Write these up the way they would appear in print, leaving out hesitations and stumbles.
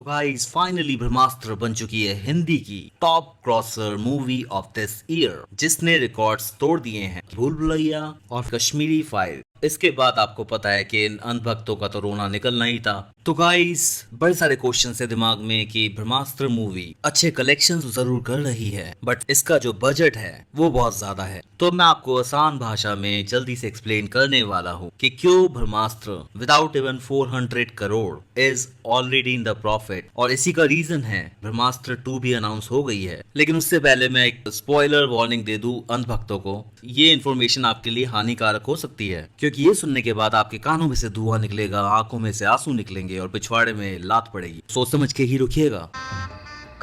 Guys finally ब्रह्मास्त्र बन चुकी है हिंदी की top क्रॉसर movie of this year, जिसने रिकॉर्ड्स तोड़ दिए हैं भूल भुलैया और कश्मीरी फाइल। इसके बाद आपको पता है कि इन अंधभक्तों का तो रोना निकलना ही था। तो गाइस बड़े सारे क्वेश्चन है दिमाग में कि ब्रह्मास्त्र मूवी अच्छे कलेक्शन जरूर कर रही है, बट इसका जो बजट है वो बहुत ज्यादा है। तो मैं आपको आसान भाषा में जल्दी से एक्सप्लेन करने वाला हूँ कि क्यों Brahmastra without even 400 crore is already in the profit, और इसी का रीजन है ब्रह्मास्त्र 2 भी अनाउंस हो गई है। लेकिन उससे पहले मैं एक स्पॉइलर वार्निंग दे दूं अंधभक्तों को, ये इन्फॉर्मेशन आपके लिए हानिकारक हो सकती है, क्योंकि ये सुनने के बाद आपके कानों में से धुआं निकलेगा, आंखों में से आंसू निकलेंगे और पिछवाड़े में लात पड़ेगी। सोच समझ के ही रुकिएगा।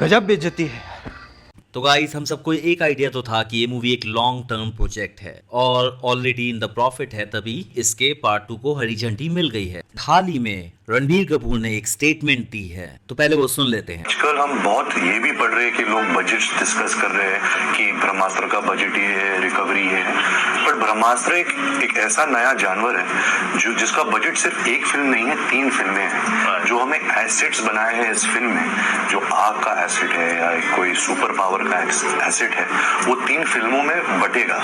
गजब बेइज्जती है। तो गाइस हम सबको एक आइडिया तो था कि ये मूवी एक लॉन्ग टर्म प्रोजेक्ट है और ऑलरेडी इन द प्रॉफिट है, तभी इसके पार्ट 2 को हरी झंडी मिल गई है। हाल ही में रणबीर कपूर ने एक स्टेटमेंट दी है, तो पहले वो सुन लेते हैं। आजकल हम बहुत ये भी पढ़ रहे हैं कि लोग बजट डिस्कस कर रहे हैं कि ब्रह्मास्त्र का बजट ये है, रिकवरी है, पर ब्रह्मास्त्र एक ऐसा नया जानवर है जो जिसका बजट सिर्फ एक फिल्म नहीं है, 3 फिल्में हैं। जो हमें एसेट्स बनाए हैं इस फिल्म में, जो आग का एसेट है या कोई सुपर पावर का एसेट है, वो 3 फिल्मों में बटेगा।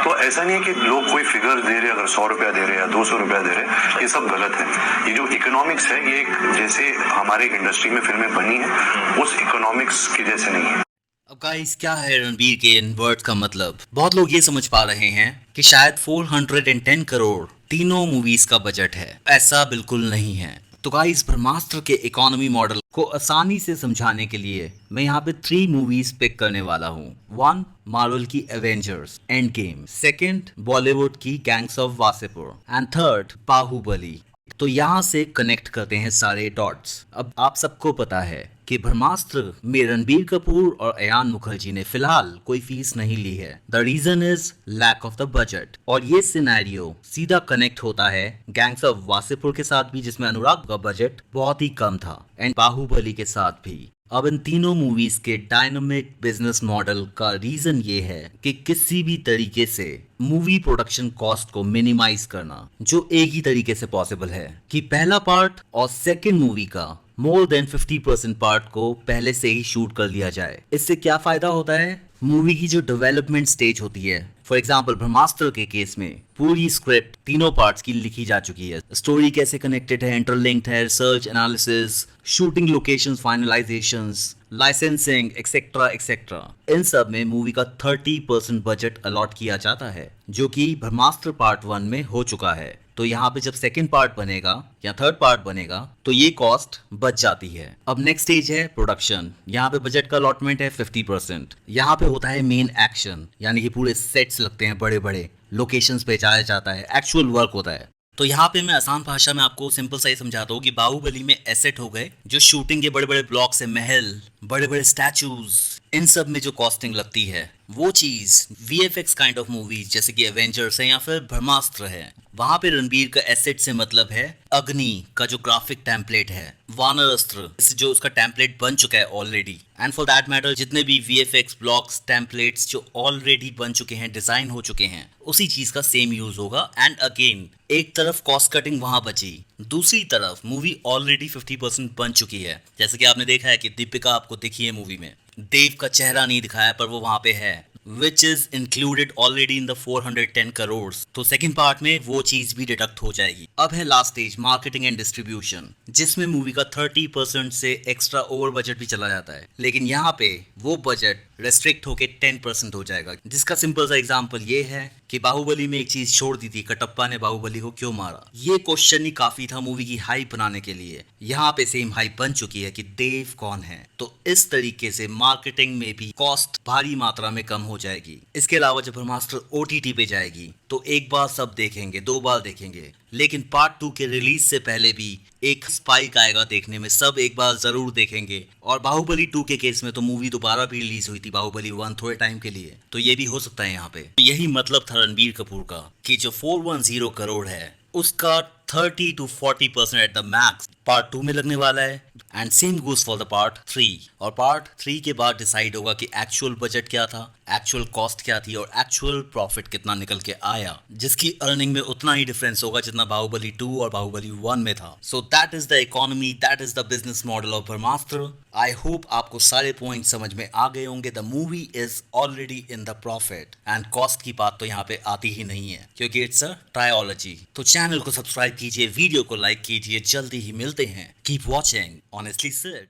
तो ऐसा नहीं है कि लोग कोई फिगर दे रहे, अगर 100 रुपया दे रहे या 200 रुपया दे रहे, ये सब गलत है। ये जो इकोनॉमिक्स है, ये जैसे हमारे इंडस्ट्री में फिल्में बनी है उस इकोनॉमिक्स के जैसे नहीं है। अब गाइस क्या है रणबीर के इन वर्ड का मतलब? बहुत लोग ये समझ पा रहे हैं कि शायद 410 करोड़ तीनों मूवीज का बजट है। ऐसा बिल्कुल नहीं है। तो गाइस ब्रह्मास्त्र के इकोनॉमी मॉडल को आसानी से समझाने के लिए मैं यहाँ पे 3 मूवीज पिक करने वाला हूँ। 1 मार्वल की एवेंजर्स एंड गेम, 2 बॉलीवुड की gangs of Wasseypur and 3 Baahubali. तो यहाँ से कनेक्ट करते हैं सारे डॉट्स। अब आप सबको पता है कि ब्रह्मास्त्र में रणबीर कपूर और अयान मुखर्जी ने फिलहाल कोई फीस नहीं ली है। The reason is lack of the budget, और ये सिनेरियो सीधा कनेक्ट होता है गैंग्स ऑफ वासेपुर के साथ भी, जिसमें अनुराग का बजट बहुत ही कम था, एंड बाहुबली के साथ भी। अब इन तीनों मूवीज के डायनामिक बिजनेस मॉडल का रीजन ये है कि किसी भी तरीके से मूवी प्रोडक्शन कॉस्ट को मिनिमाइज करना, जो एक ही तरीके से पॉसिबल है कि पहला पार्ट और सेकंड मूवी का मोर देन 50% पार्ट को पहले से ही शूट कर लिया जाए। इससे क्या फायदा होता है? मूवी की जो डेवलपमेंट स्टेज होती है, फॉर एग्जाम्पल ब्रह्मास्त्र के केस में पूरी स्क्रिप्ट तीनों पार्ट्स की लिखी जा चुकी है। स्टोरी कैसे कनेक्टेड है, इंटरलिंक्ड है, research analysis, shooting locations, finalisations, licensing etcetera etcetera, इन सब में मूवी का 30% बजट अलॉट किया जाता है, जो कि ब्रह्मास्त्र पार्ट 1 में हो चुका है। तो यहाँ पे जब सेकंड पार्ट बनेगा या थर्ड पार्ट बनेगा तो ये कॉस्ट बच जाती है। अब नेक्स्ट स्टेज है प्रोडक्शन। यहाँ पे बजट का अलॉटमेंट है 50%। यहाँ पे होता है मेन एक्शन, यानी कि पूरे सेट्स लगते हैं, बड़े बड़े लोकेशंस पे जाया जाता है, एक्चुअल वर्क होता है। तो यहाँ पे मैं आसान भाषा में आपको सिंपल सा ही समझाता हूँ कि बाहुबली में एसेट हो गए, जो शूटिंग के बड़े बड़े ब्लॉक्स है, महल, बड़े बड़े स्टैचूज, इन सब में जो कॉस्टिंग लगती है, वो चीज वीएफएक्स काइंड ऑफ मूवीज जैसे कि एवेंजर्स है या फिर ब्रह्मास्त्र है, वहां पे रणबीर का एसेट से मतलब है अग्नि का जो ग्राफिक टेम्पलेट है, वानर अस्त्र जो उसका टेम्पलेट बन चुका है already, and for that matter जितने भी वीएफएक्स ब्लॉक्स टेम्पलेट्स जो ऑलरेडी बन चुके हैं, डिजाइन हो चुके हैं, उसी चीज का सेम यूज होगा। एंड अगेन एक तरफ कॉस्ट कटिंग वहां बची, दूसरी तरफ मूवी ऑलरेडी 50% बन चुकी है। जैसे कि आपने देखा है कि दीपिका आपको दिखी है मूवी में, देव का चेहरा नहीं दिखाया पर वो वहां पे है, which is included already in the 410 crore. तो सेकंड पार्ट में वो चीज भी डिडक्ट हो जाएगी। अब है last stage marketing and distribution, जिसमें मूवी का 30% से एक्स्ट्रा ओवर बजट भी चला जाता है। लेकिन यहाँ पे वो बजट रेस्ट्रिक्ट होके 10% हो जाएगा, जिसका सिंपल सा एग्जांपल ये है कि बाहुबली में एक चीज छोड़ दी थी, कटप्पा ने बाहुबली को क्यों मारा। ये क्वेश्चन ही काफी था मूवी की हाइप बनाने के लिए। यहाँ पे सेम हाइप बन चुकी है कि देव कौन है। तो इस तरीके से मार्केटिंग में भी कॉस्ट भारी मात्रा में कम हो जाएगी। इसके अलावा जब ब्रह्मास्त्र ओटीटी पे जाएगी तो एक बार सब देखेंगे, 2 बार देखेंगे, लेकिन पार्ट 2 के रिलीज से पहले भी एक स्पाइक आएगा देखने में, सब एक बार जरूर देखेंगे। और बाहुबली 2 के केस में तो मूवी दोबारा भी रिलीज हुई थी, बाहुबली 1 थोड़े टाइम के लिए, तो ये भी हो सकता है यहाँ पे। तो यही मतलब था रणबीर कपूर का कि जो 410 करोड़ है उसका 30 to 40% at the max part 2 में लगने वाला है, and same goes for the part 3। और पार्ट 3 के बाद डिसाइड होगा कि एक्चुअल बजट क्या था, एक्चुअल कॉस्ट क्या थी और एक्चुअल प्रॉफिट कितना निकल के आया, जिसकी अर्निंग में उतना ही डिफरेंस होगा जितना बाहुबली 2 और बाहुबली 1 में था। So that is the economy, that is the business model of Brahmastra. I hope आपको सारे पॉइंट समझ में आ गए होंगे। The movie is already in the profit and cost की बात तो यहाँ पे आती ही नहीं है क्योंकि इट्स अ ट्रायोलॉजी। तो चैनल को सब्सक्राइब कीजिए, वीडियो को लाइक कीजिए, जल्दी ही मिलते हैं। Keep watching honestly said.